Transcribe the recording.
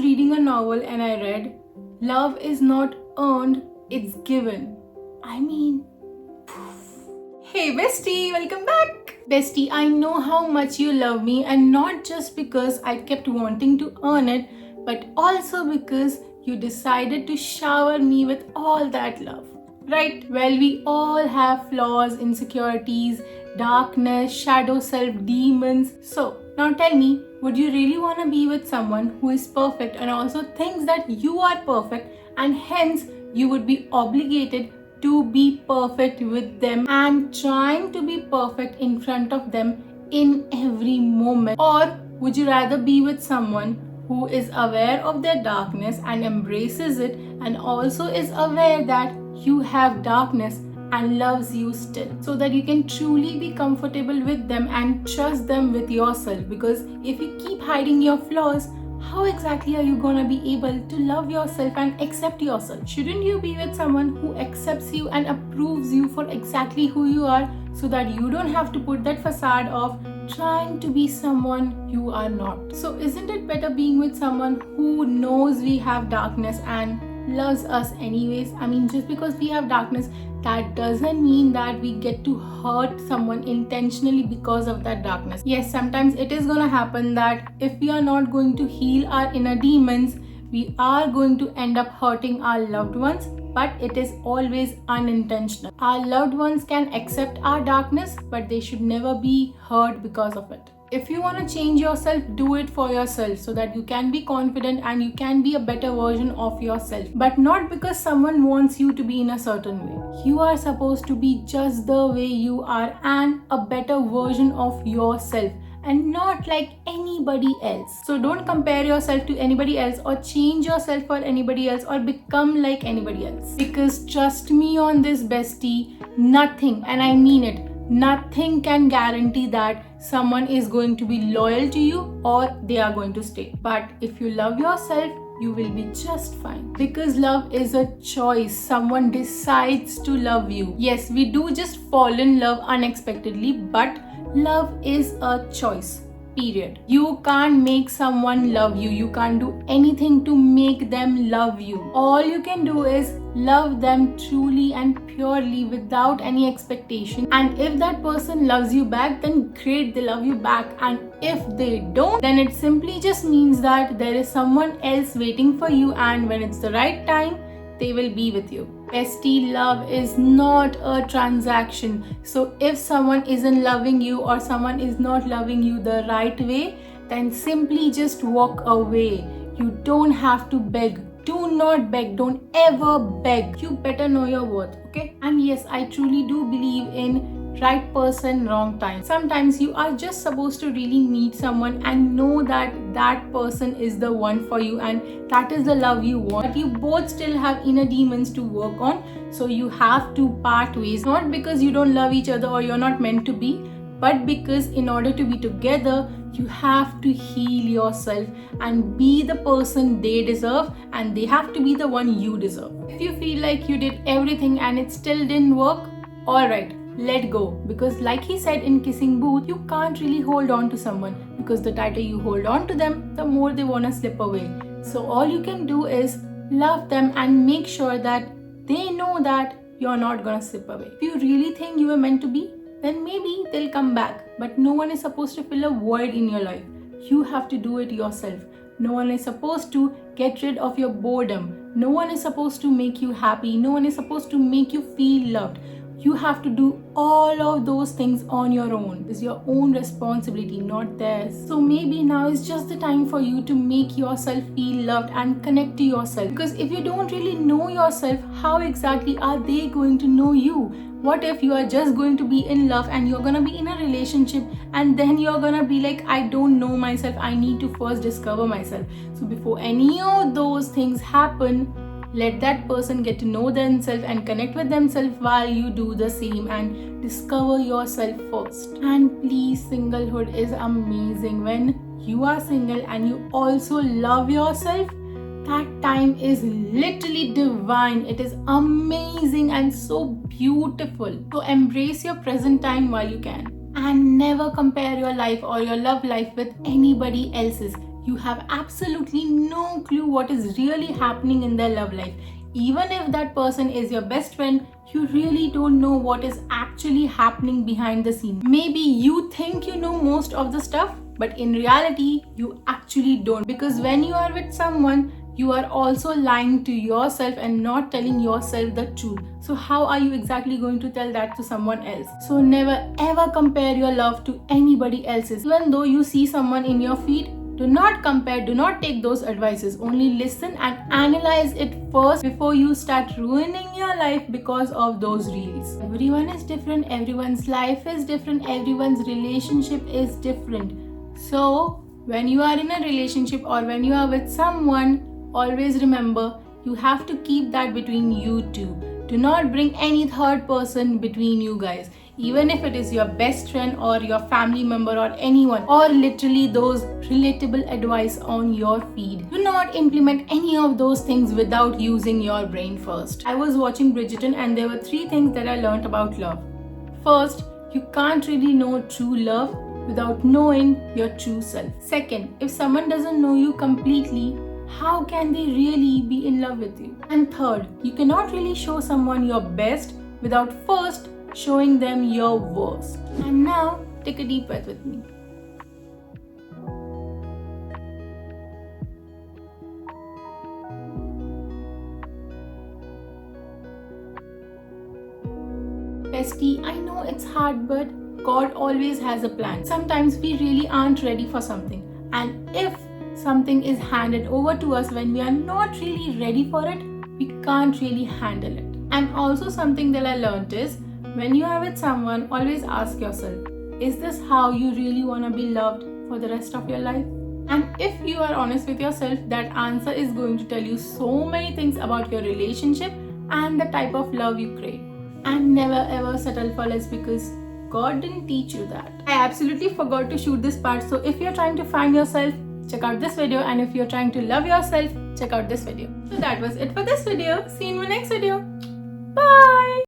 reading a novel and I read, love is not earned, it's given. I mean, hey bestie, welcome back! Bestie, I know how much you love me, and not just because I kept wanting to earn it, but also because you decided to shower me with all that love. Right? Well, we all have flaws, insecurities, darkness, shadow self, demons. So, now tell me, would you really want to be with someone who is perfect and also thinks that you are perfect, and hence you would be obligated to be perfect with them and trying to be perfect in front of them in every moment? Or would you rather be with someone who is aware of their darkness and embraces it, and also is aware that you have darkness and loves you still, so that you can truly be comfortable with them and trust them with yourself? Because if you keep hiding your flaws, how exactly are you gonna be able to love yourself and accept yourself? Shouldn't you be with someone who accepts you and approves you for exactly who you are, so that you don't have to put that facade of trying to be someone you are not? So isn't it better being with someone who knows we have darkness and loves us anyways? I mean, just because we have darkness, that doesn't mean that we get to hurt someone intentionally because of that darkness. Yes, sometimes it is gonna happen that if we are not going to heal our inner demons, we are going to end up hurting our loved ones, but it is always unintentional. Our loved ones can accept our darkness, but they should never be hurt because of it. If you want to change yourself, do it for yourself, so that you can be confident and you can be a better version of yourself. But not because someone wants you to be in a certain way. You are supposed to be just the way you are and a better version of yourself, and not like anybody else. So don't compare yourself to anybody else or change yourself for anybody else or become like anybody else. Because trust me on this, bestie, nothing, and I mean it, nothing can guarantee that someone is going to be loyal to you or they are going to stay. But if you love yourself, you will be just fine. Because love is a choice. Someone decides to love you. Yes, we do just fall in love unexpectedly, but love is a choice. Period. You can't make someone love you. You can't do anything to make them love you. All you can do is love them truly and purely without any expectation. And if that person loves you back, then great, they love you back. And if they don't, then it simply just means that there is someone else waiting for you, and when it's the right time, they will be with you. Bestie, love is not a transaction. So if someone isn't loving you or someone is not loving you the right way, then simply just walk away. You don't have to beg. Do not beg. Don't ever beg. You better know your worth, okay? And yes, I truly do believe in right person, wrong time. Sometimes you are just supposed to really meet someone and know that that person is the one for you and that is the love you want. But you both still have inner demons to work on, so you have to part ways. Not because you don't love each other or you're not meant to be, but because in order to be together, you have to heal yourself and be the person they deserve, and they have to be the one you deserve. If you feel like you did everything and it still didn't work, alright, let go. Because like he said in Kissing Booth, you can't really hold on to someone, because the tighter you hold on to them, the more they want to slip away. So all you can do is love them and make sure that they know that you're not gonna slip away. If you really think you were meant to be, then maybe they'll come back. But no one is supposed to fill a void in your life. You have to do it yourself. No one is supposed to get rid of your boredom. No one is supposed to make you happy. No one is supposed to make you feel loved. You have to do all of those things on your own. It's your own responsibility, not theirs. So maybe now is just the time for you to make yourself feel loved and connect to yourself. Because if you don't really know yourself, how exactly are they going to know you? What if you are just going to be in love and you're gonna be in a relationship and then you're gonna be like, I don't know myself, I need to first discover myself. So before any of those things happen, let that person get to know themselves and connect with themselves while you do the same and discover yourself first. And please, singlehood is amazing. When you are single and you also love yourself, that time is literally divine. It is amazing and so beautiful. So embrace your present time while you can. And never compare your life or your love life with anybody else's. you have absolutely no clue what is really happening in their love life. Even if that person is your best friend, you really don't know what is actually happening behind the scene. Maybe you think you know most of the stuff, but in reality, you actually don't. Because when you are with someone, you are also lying to yourself and not telling yourself the truth. So how are you exactly going to tell that to someone else? So never ever compare your love to anybody else's. Even though you see someone in your feed, do not compare, do not take those advices. Only listen and analyze it first before you start ruining your life because of those reels. Everyone is different, everyone's life is different, everyone's relationship is different. So, when you are in a relationship or when you are with someone, always remember you have to keep that between you two. Do not bring any third person between you guys. Even if it is your best friend or your family member or anyone, or literally those relatable advice on your feed. Do not implement any of those things without using your brain first. I was watching Bridgerton and there were 3 things that I learned about love. First, you can't really know true love without knowing your true self. Second, if someone doesn't know you completely, how can they really be in love with you? And third, you cannot really show someone your best without first showing them your worst. And now, take a deep breath with me. Bestie, I know it's hard, but God always has a plan. Sometimes we really aren't ready for something. And if something is handed over to us when we are not really ready for it, we can't really handle it. And also something that I learned is, when you are with someone, always ask yourself, is this how you really want to be loved for the rest of your life? And if you are honest with yourself, that answer is going to tell you so many things about your relationship and the type of love you crave. And never ever settle for less because God didn't teach you that. I absolutely forgot to shoot this part, so if you're trying to find yourself, check out this video, and if you're trying to love yourself, check out this video. So that was it for this video. See you in my next video. Bye!